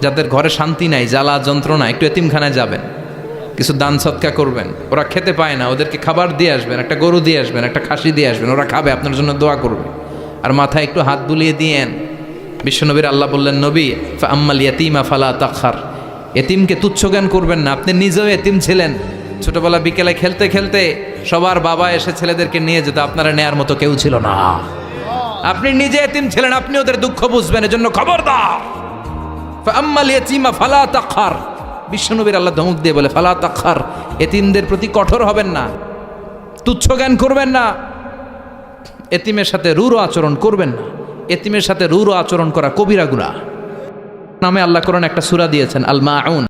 যাদের ঘরে শান্তি নাই, জ্বালা যন্ত্রণা, একটু এতিমখানায় যাবেন, কিছু দান সৎকা করবেন। ওরা খেতে পায় না, ওদেরকে খাবার দিয়ে আসবেন, একটা গরু দিয়ে আসবেন, একটা খাসি দিয়ে আসবেন, ওরা খাবে, আপনার জন্য দোয়া করবে। আর মাথায় একটু হাত বুলিয়ে দিয়েন। বিশ্বনবীর আল্লাহ বললেন, নবী ফাআম্মাল ইয়াতীমা ফালা তাখহার, এতিমকে তুচ্ছ জ্ঞান করবেন না। আপনি নিজেও এতিম ছিলেন, ছোটবেলা বিকেলে খেলতে খেলতে সবার বাবা এসে ছেলেদেরকে নিয়ে যেত, আপনারা নেয়ার মতো কেউ ছিল না। আপনি নিজে এতিম ছিলেন, আপনি ওদের দুঃখ বুঝবেন, এজন্য খবরদার। ফাআম্মাল ইয়াতীমা ফালা তাখহার, বিশ্বনবীর আল্লাহ ধমক দিয়ে বলে ফালা তাখহার, এতিমদের প্রতি কঠোর হবেন না, তুচ্ছ জ্ঞান করবেন না, এতিমের সাথে রূঢ় আচরণ করবেন না। এতিমের সাথে রূঢ় আচরণ করা কবিরা গুনাহ। নামে আল্লাহ কোরআন একটা সূরা দিয়েছেন, আল মাউন।